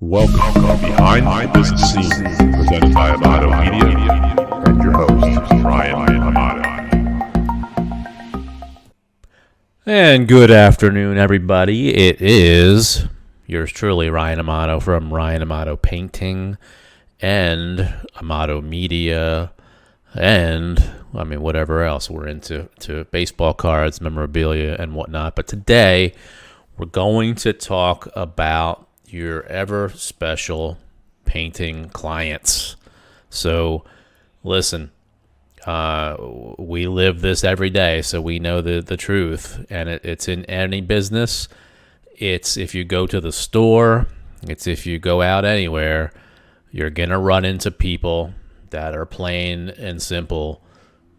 Welcome to Behind the Scenes, presented by Amato Media, and your host, Ryan Amato. And good afternoon, everybody. It is yours truly, Ryan Amato from Ryan Amato Painting and Amato Media and, whatever else we're into, baseball cards, memorabilia, and whatnot. But today, we're going to talk about your ever special painting clients. So listen, we live this every day, so we know the truth, and it's in any business. It's if you go to the store, it's if you go out anywhere, you're gonna run into people that are plain and simple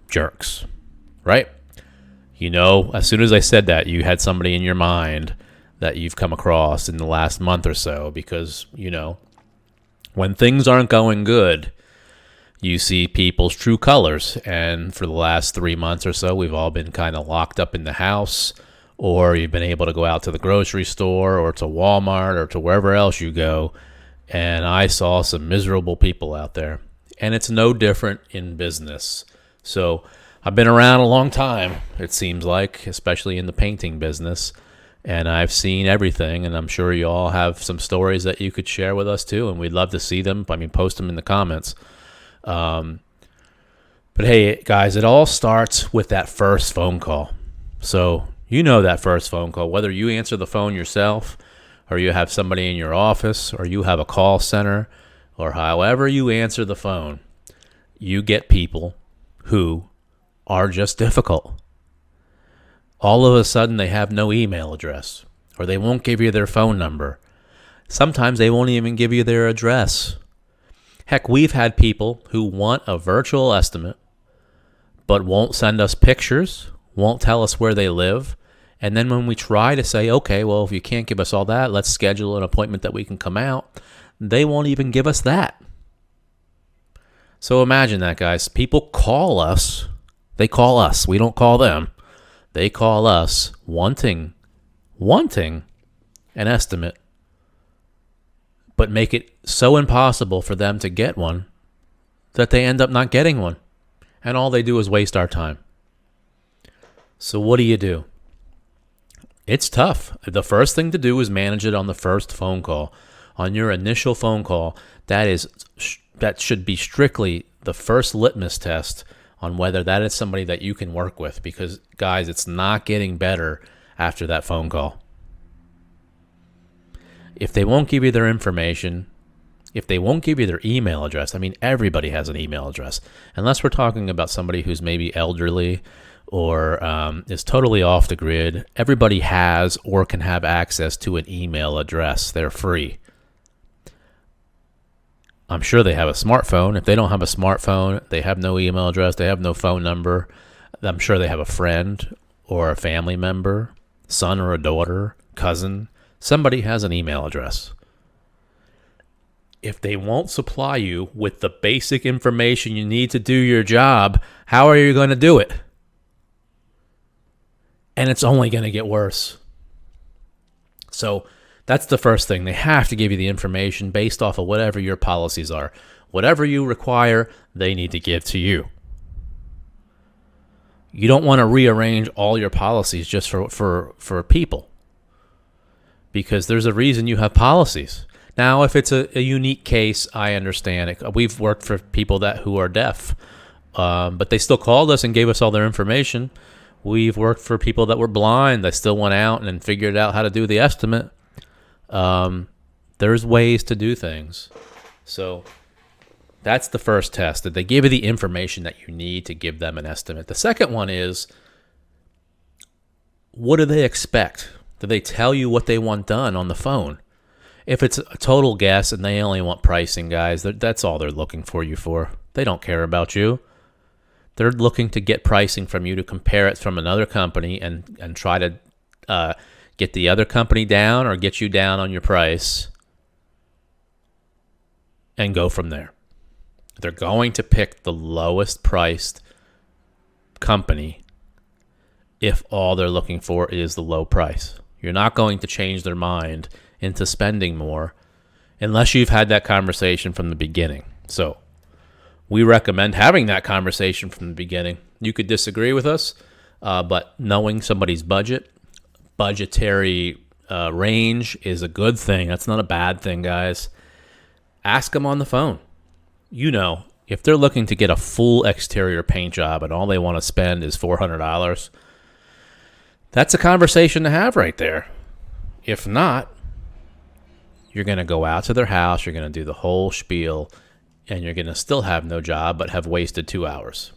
jerks, right? You know, as soon as I said that, you had somebody in your mind that you've come across in the last month or so, because, you know, when things aren't going good, you see people's true colors. And for the last 3 months or so, we've all been kind of locked up in the house, or you've been able to go out to the grocery store or to Walmart or to wherever else you go. And I saw some miserable people out there, and it's no different in business. So I've been around a long time, it seems like, especially in the painting business. And I've seen everything, and I'm sure you all have some stories that you could share with us too, and we'd love to see them. Post them in the comments. But hey, guys, it all starts with that first phone call. So you know that first phone call, whether you answer the phone yourself, or you have somebody in your office, or you have a call center, or however you answer the phone, you get people who are just difficult. All of a sudden, they have no email address, or they won't give you their phone number. Sometimes they won't even give you their address. Heck, we've had people who want a virtual estimate, but won't send us pictures, won't tell us where they live. And then when we try to say, okay, well, if you can't give us all that, let's schedule an appointment that we can come out, they won't even give us that. So imagine that, guys. People call us. They call us. We don't call them. They call us wanting an estimate, but make it so impossible for them to get one that they end up not getting one. And all they do is waste our time. So what do? It's tough. The first thing to do is manage it on the first phone call. On your initial phone call, that should be strictly the first litmus test on whether that is somebody that you can work with, because, guys, it's not getting better after that phone call. If they won't give you their information, if they won't give you their email address, everybody has an email address, unless we're talking about somebody who's maybe elderly or is totally off the grid. Everybody has or can have access to an email address. They're free. I'm sure they have a smartphone. If they don't have a smartphone, they have no email address, they have no phone number. I'm sure they have a friend or a family member, son or a daughter, cousin. Somebody has an email address. If they won't supply you with the basic information you need to do your job, how are you going to do it? And it's only going to get worse. So that's the first thing. They have to give you the information based off of whatever your policies are. Whatever you require, they need to give to you. You don't want to rearrange all your policies just for people, because there's a reason you have policies. Now, if it's a unique case, I understand it. We've worked for people who are deaf, but they still called us and gave us all their information. We've worked for people that were blind. They still went out and figured out how to do the estimate. There's ways to do things. So that's the first test, that they give you the information that you need to give them an estimate. The second one is, what do they expect? Do they tell you what they want done on the phone? If it's a total guess and they only want pricing, guys, that's all they're looking for you for. They don't care about you. They're looking to get pricing from you to compare it from another company and try to get the other company down or get you down on your price and go from there. They're going to pick the lowest priced company if all they're looking for is the low price. You're not going to change their mind into spending more unless you've had that conversation from the beginning. So we recommend having that conversation from the beginning. You could disagree with us, but knowing somebody's budgetary range is a good thing. That's not a bad thing, guys. Ask them on the phone. If they're looking to get a full exterior paint job and all they want to spend is $400, that's a conversation to have right there. If not, you're going to go out to their house, you're going to do the whole spiel, and you're going to still have no job but have wasted 2 hours.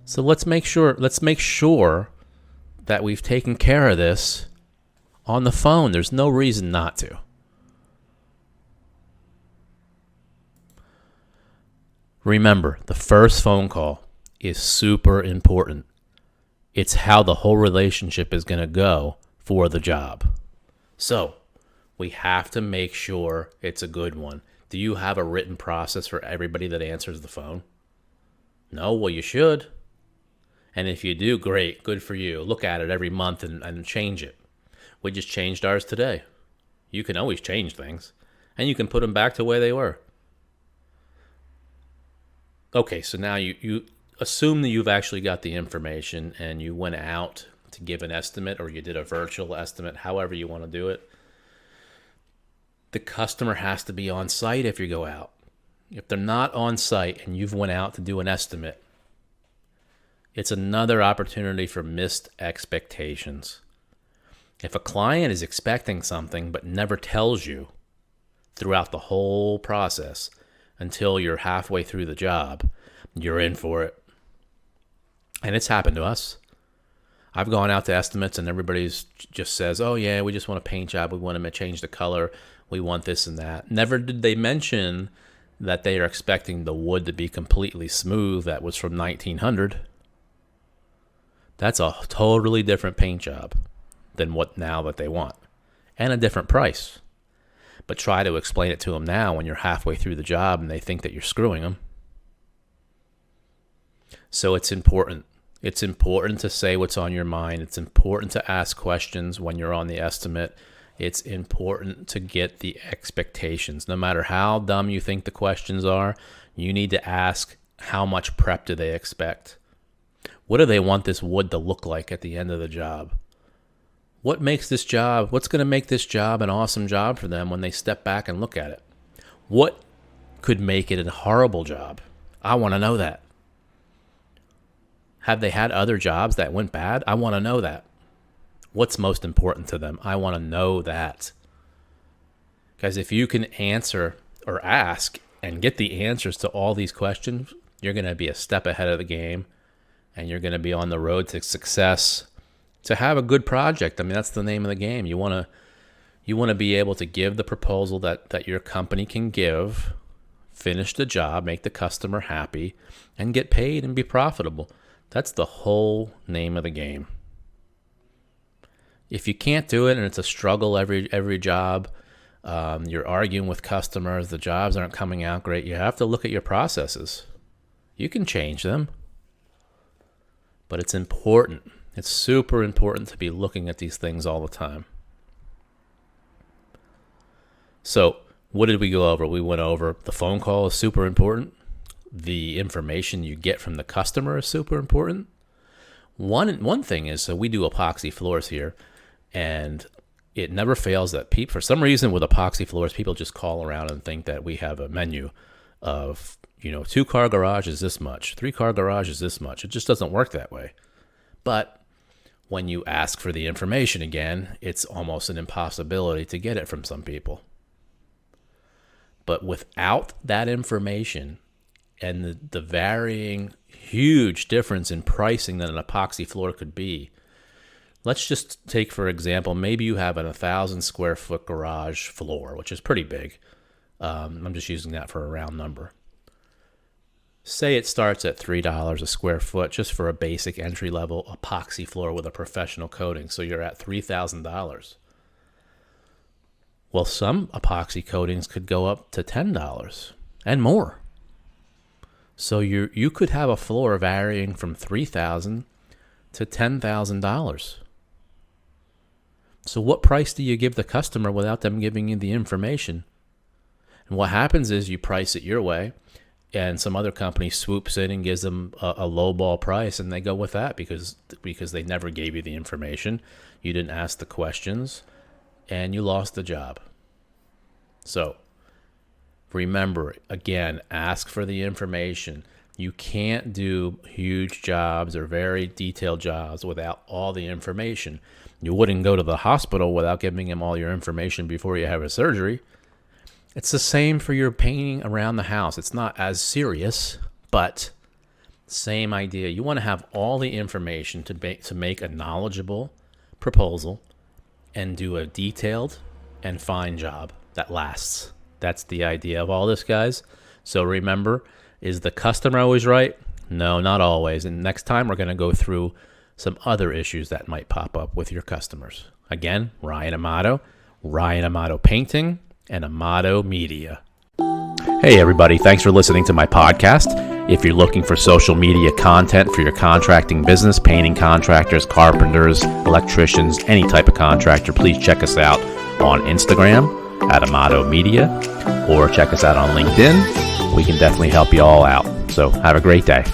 So let's make sure that we've taken care of this on the phone. There's no reason not to. Remember, the first phone call is super important. It's how the whole relationship is going to go for the job. So, we have to make sure it's a good one. Do you have a written process for everybody that answers the phone? No? Well, you should. And if you do, great. Good for you. Look at it every month and change it. We just changed ours today. You can always change things. And you can put them back to where they were. Okay, so now you assume that you've actually got the information and you went out to give an estimate, or you did a virtual estimate, however you want to do it. The customer has to be on site if you go out. If they're not on site and you've went out to do an estimate, it's another opportunity for missed expectations. If a client is expecting something but never tells you throughout the whole process until you're halfway through the job, you're in for it. And it's happened to us. I've gone out to estimates and everybody's just says, oh yeah, we just want a paint job. We want to change the color. We want this and that. Never did they mention that they are expecting the wood to be completely smooth. That was from 1900. That's a totally different paint job than what now that they want. And a different price. But try to explain it to them now when you're halfway through the job and they think that you're screwing them. So it's important. It's important to say what's on your mind. It's important to ask questions when you're on the estimate. It's important to get the expectations. No matter how dumb you think the questions are, you need to ask, how much prep do they expect? What do they want this wood to look like at the end of the job? What's going to make this job an awesome job for them when they step back and look at it? What could make it a horrible job? I want to know that. Have they had other jobs that went bad? I want to know that. What's most important to them? I want to know that. Because if you can answer or ask and get the answers to all these questions, you're going to be a step ahead of the game and you're going to be on the road to success, to have a good project. I mean, that's the name of the game. You want to be able to give the proposal that your company can give, finish the job, make the customer happy, and get paid and be profitable. That's the whole name of the game. If you can't do it and it's a struggle every job, you're arguing with customers, the jobs aren't coming out great, you have to look at your processes. You can change them, but it's important. It's super important to be looking at these things all the time. So, what did we go over? We went over the phone call is super important. The information you get from the customer is super important. One thing is, so we do epoxy floors here, and it never fails that for some reason with epoxy floors, people just call around and think that we have a menu of, 2-car garage is this much, 3-car garage is this much. It just doesn't work that way. But when you ask for the information again, it's almost an impossibility to get it from some people. But without that information and the varying huge difference in pricing that an epoxy floor could be, let's just take, for example, maybe you have an 1,000 square foot garage floor, which is pretty big. I'm just using that for a round number. Say it starts at $3 a square foot just for a basic entry-level epoxy floor with a professional coating. So you're at $3,000. Well, some epoxy coatings could go up to $10 and more. So you could have a floor varying from $3,000 to $10,000. So what price do you give the customer without them giving you the information? And what happens is you price it your way, and some other company swoops in and gives them a low ball price, and they go with that because they never gave you the information. You didn't ask the questions, and you lost the job. So remember, again, ask for the information. You can't do huge jobs or very detailed jobs without all the information. You wouldn't go to the hospital without giving them all your information before you have a surgery. It's the same for your painting around the house. It's not as serious, but same idea. You want to have all the information to make a knowledgeable proposal and do a detailed and fine job that lasts. That's the idea of all this, guys. So remember, is the customer always right? No, not always. And next time we're going to go through some other issues that might pop up with your customers. Again, Ryan Amato Painting, and Amato Media. Hey everybody, thanks for listening to my podcast. If you're looking for social media content for your contracting business, painting contractors, carpenters, electricians, any type of contractor, please check us out on Instagram at Amato Media, or check us out on LinkedIn. We can definitely help you all out. So have a great day.